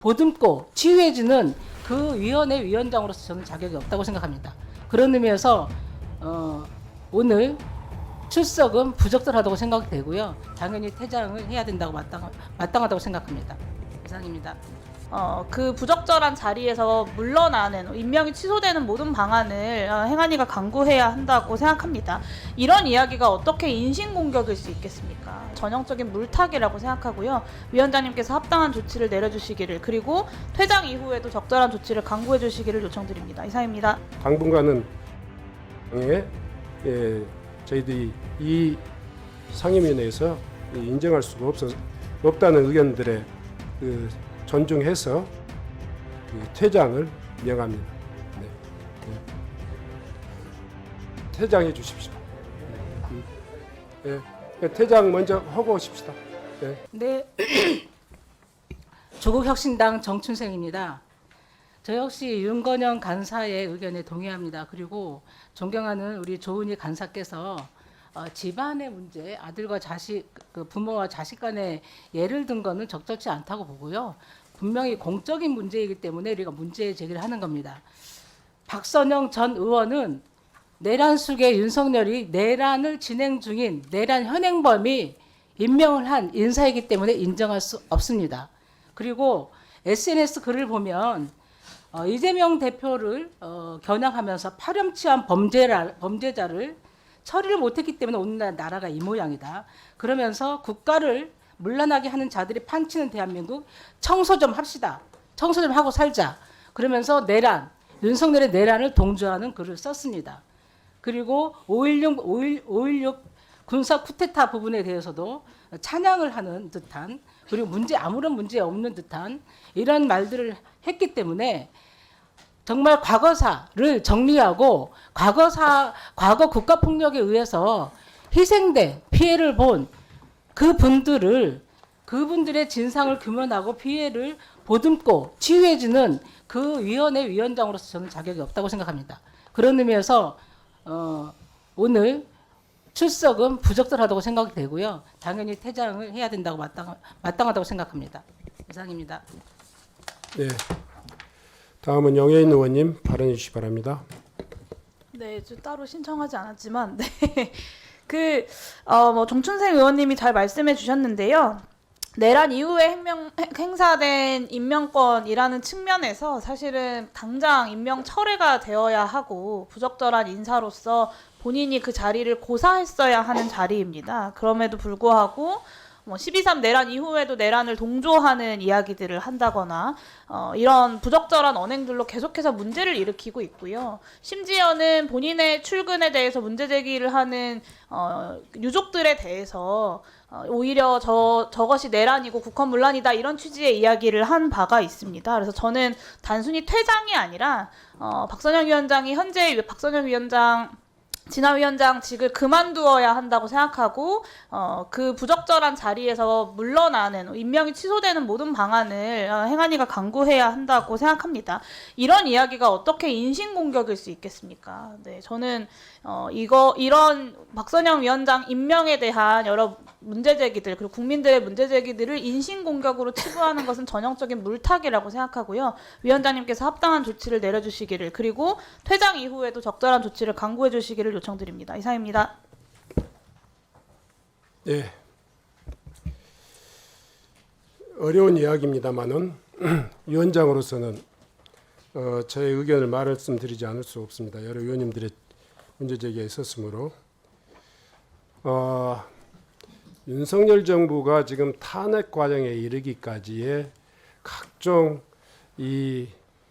보듬고 치유해주는 그 위원회 위원장으로서 저는 자격이 없다고 생각합니다. 그런 의미에서 오늘 출석은 부적절하다고 생각되고요. 당연히 퇴장을 해야 된다고 마땅하다고 생각합니다. 이상입니다. 그 부적절한 자리에서 물러나는 임명이 취소되는 모든 방안을 행안위가 강구해야 한다고 생각합니다. 이런 이야기가 어떻게 인신공격일 수 있겠습니까? 전형적인 물타기라고 생각하고요. 위원장님께서 합당한 조치를 내려주시기를, 그리고 퇴장 이후에도 적절한 조치를 강구해 주시기를 요청드립니다. 이상입니다. 당분간은 저희들이 이 상임위원회에서 인정할 수가 없다는 의견들에 존중해서 퇴장을 명합니다. 네. 퇴장해 주십시오. 퇴장 먼저 하고 오십시다. 네. 조국혁신당 정춘생입니다. 저 역시 윤건영 간사의 의견에 동의합니다. 그리고 존경하는 우리 조은희 간사께서 집안의 문제, 아들과 자식, 부모와 자식 간의 예를 든 거는 적절치 않다고 보고요. 분명히 공적인 문제이기 때문에 우리가 문제 제기를 하는 겁니다. 박선영 전 의원은 내란 속에 윤석열이 내란을 진행 중인 내란 현행범이 임명을 한 인사이기 때문에 인정할 수 없습니다. 그리고 SNS 글을 보면 이재명 대표를 겨냥하면서 파렴치한 범죄자를 처리를 못했기 때문에 오늘 나라가 이 모양이다. 그러면서 국가를 물러나게 하는 자들이 판치는 대한민국 청소 좀 합시다. 청소 좀 하고 살자. 그러면서 윤석열의 내란을 동조하는 글을 썼습니다. 그리고 5.16 군사 쿠데타 부분에 대해서도 찬양을 하는 듯한, 그리고 아무런 문제 없는 듯한 이런 말들을 했기 때문에 정말 과거사를 정리하고 과거 국가폭력에 의해서 희생된 피해를 본 그분들의 진상을 규명하고 피해를 보듬고 치유해주는 그 위원회 위원장으로서 저는 자격이 없다고 생각합니다. 그런 의미에서 오늘 출석은 부적절하다고 생각이 되고요. 당연히 퇴장을 해야 된다고 마땅하다고 생각합니다. 이상입니다. 네. 다음은 영예인 의원님 발언해 주시기 바랍니다. 네, 따로 신청하지 않았지만, 네. 정춘생 의원님이 잘 말씀해 주셨는데요. 내란 이후에 행사된 임명권이라는 측면에서 사실은 당장 임명 철회가 되어야 하고 부적절한 인사로서 본인이 그 자리를 고사했어야 하는 자리입니다. 그럼에도 불구하고 12.3 내란 이후에도 내란을 동조하는 이야기들을 한다거나 이런 부적절한 언행들로 계속해서 문제를 일으키고 있고요. 심지어는 본인의 출근에 대해서 문제 제기를 하는 유족들에 대해서 오히려 저것이 내란이고 국헌문란이다 이런 취지의 이야기를 한 바가 있습니다. 그래서 저는 단순히 퇴장이 아니라 박선영 위원장이 현재 박선영 위원장 진화위원장직을 그만두어야 한다고 생각하고 그 부적절한 자리에서 물러나는 임명이 취소되는 모든 방안을 행안위가 강구해야 한다고 생각합니다. 이런 이야기가 어떻게 인신공격일 수 있겠습니까? 네, 저는 이런 박선영 위원장 임명에 대한 여러 문제제기들, 그리고 국민들의 문제제기들을 인신공격으로 치부하는 것은 전형적인 물타기라고 생각하고요. 위원장님께서 합당한 조치를 내려주시기를, 그리고 퇴장 이후에도 적절한 조치를 강구해 주시기를 요청드립니다. 이상입니다. 네. 어려운 이야기입니다만은 위원장으로서는 저의 의견을 말씀드리지 않을 수 없습니다. 여러 의원님들의 문제제기가 있었으므로 윤석열 정부가 지금 탄핵 과정에 이르기까지의 각종 이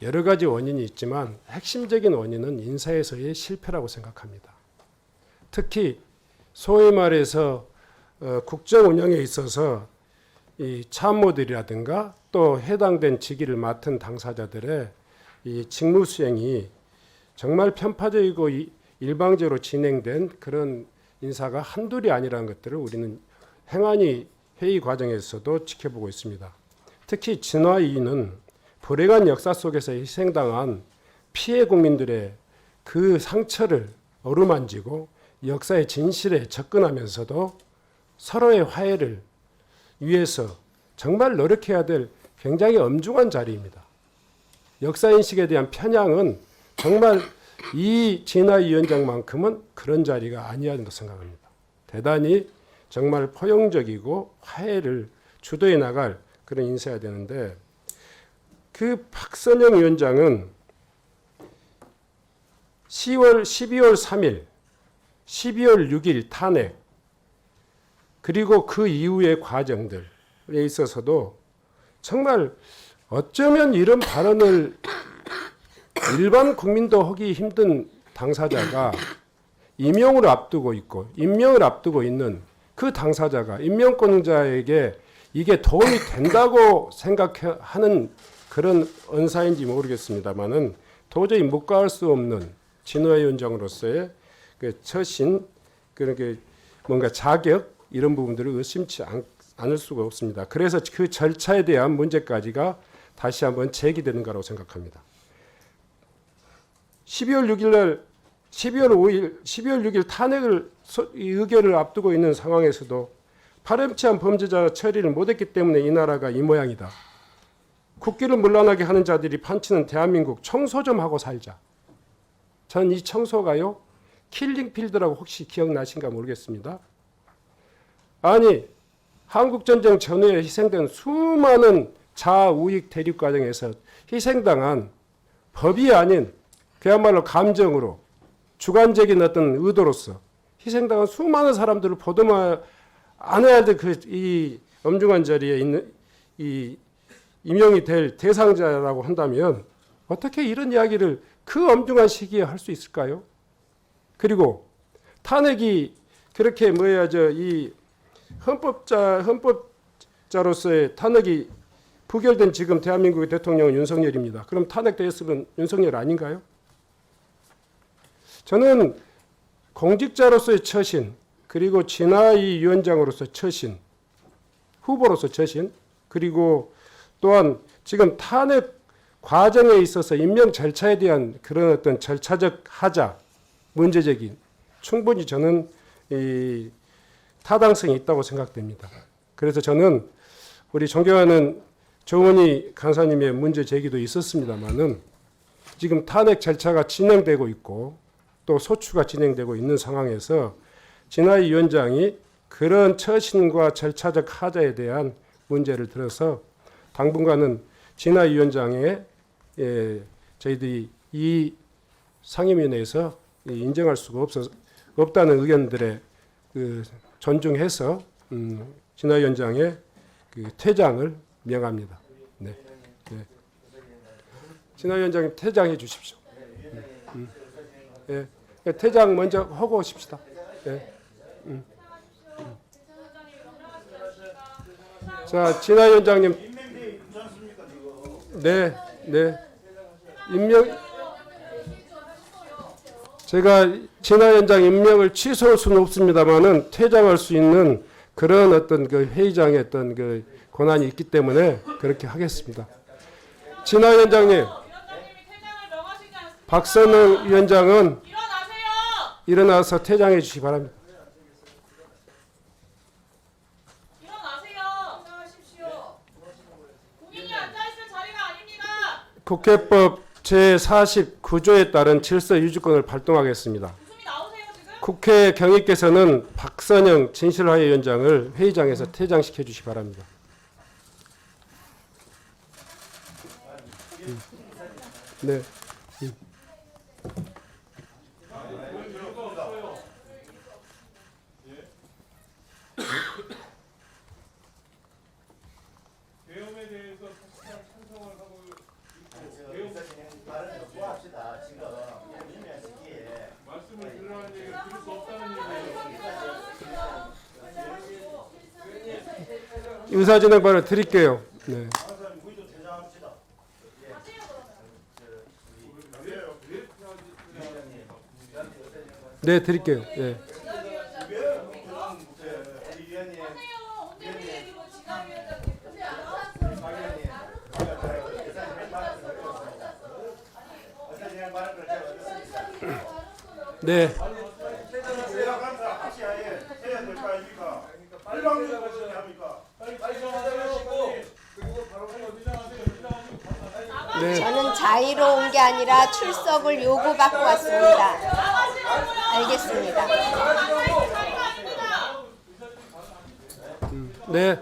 여러 가지 원인이 있지만 핵심적인 원인은 인사에서의 실패라고 생각합니다. 특히 소위 말해서 국정 운영에 있어서 이 참모들이라든가 또 해당된 직위를 맡은 당사자들의 이 직무 수행이 정말 편파적이고 일방적으로 진행된 그런 인사가 한둘이 아니라는 것들을 우리는 행안위 회의 과정에서도 지켜보고 있습니다. 특히 진화위는 불행한 역사 속에서 희생당한 피해 국민들의 그 상처를 어루만지고 역사의 진실에 접근하면서도 서로의 화해를 위해서 정말 노력해야 될 굉장히 엄중한 자리입니다. 역사인식에 대한 편향은 정말 이 진화희 위원장만큼은 그런 자리가 아니어야 된다고 생각합니다. 대단히 정말 포용적이고 화해를 주도해 나갈 그런 인사여야 되는데, 그 박선영 위원장은 12월 3일, 12월 6일 탄핵, 그리고 그 이후의 과정들에 있어서도 정말 어쩌면 이런 발언을 일반 국민도 하기 힘든 당사자가 임명을 앞두고 있고 임명을 앞두고 있는 그 당사자가 임명권자에게 이게 도움이 된다고 생각하는 그런 언사인지 모르겠습니다만은 도저히 묵과할 수 없는 진화희 위원장으로서의 그 처신, 그렇게 뭔가 자격 이런 부분들을 의심치 않을 수가 없습니다. 그래서 그 절차에 대한 문제까지가 다시 한번 제기되는 거라고 생각합니다. 12월 6일 탄핵을 의결을 앞두고 있는 상황에서도 파렴치한 범죄자 처리를 못했기 때문에 이 나라가 이 모양이다. 국기를 문란하게 하는 자들이 판치는 대한민국 청소 좀 하고 살자. 전 이 청소가요, 킬링필드라고 혹시 기억나신가 모르겠습니다. 아니, 한국전쟁 전후에 희생된 수많은 자우익 대립 과정에서 희생당한 법이 아닌 그야말로 감정으로 주관적인 어떤 의도로서 희생당한 수많은 사람들을 보도만 안 해야 될 이 엄중한 자리에 있는 이 임명이 될 대상자라고 한다면 어떻게 이런 이야기를 그 엄중한 시기에 할 수 있을까요? 그리고 탄핵이 그렇게 이 헌법자로서의 탄핵이 부결된 지금 대한민국의 대통령은 윤석열입니다. 그럼 탄핵됐으면 윤석열 아닌가요? 저는 공직자로서의 처신, 그리고 진화희 위원장으로서 처신, 후보로서 처신, 그리고 또한 지금 탄핵 과정에 있어서 임명 절차에 대한 그런 어떤 절차적 하자, 문제적인 충분히 저는 이 타당성이 있다고 생각됩니다. 그래서 저는 우리 존경하는 조은희 간사님의 문제 제기도 있었습니다만은 지금 탄핵 절차가 진행되고 있고 또 소추가 진행되고 있는 상황에서 진화희 위원장이 그런 처신과 절차적 하자에 대한 문제를 들어서 당분간은 진화희 위원장의 저희들이 이 상임위원회에서 인정할 수가 없다는 의견들에 존중해서 진화희 위원장의 그 퇴장을 명합니다. 네. 네. 진화희 위원장님 퇴장해 주십시오. 예. 퇴장 먼저 하고 오십시다. 예. 자, 진화희 위원장님. 네, 네. 제가 진화희 위원장 임명을 취소할 수는 없습니다만은 퇴장할 수 있는 그런 어떤 그 회의장의 어떤 그 권한이 있기 때문에 그렇게 하겠습니다. 진화희 위원장님, 박선영 위원장은 일어나서 퇴장해 주시기 바랍니다. 국회법 제49조에 따른 질서 유지권을 발동하겠습니다. 국회 경위께서는 박선영 진실화해 위원장을 회의장에서 퇴장시켜 주시기 바랍니다. 네. 계엄에 대해서 사실상 찬성을 하고 말씀을 드리라는 얘기를 들을 수 없다는 얘기예요. 의사진행 발언 드릴게요. 네. 네, 드릴게요. 네. 네. 빨리 정하자고 그리고 바로 퇴장하세요. 네. 저는 자의로 온 게 아니라 출석을 요구받고 왔습니다. 알겠습니다. 네.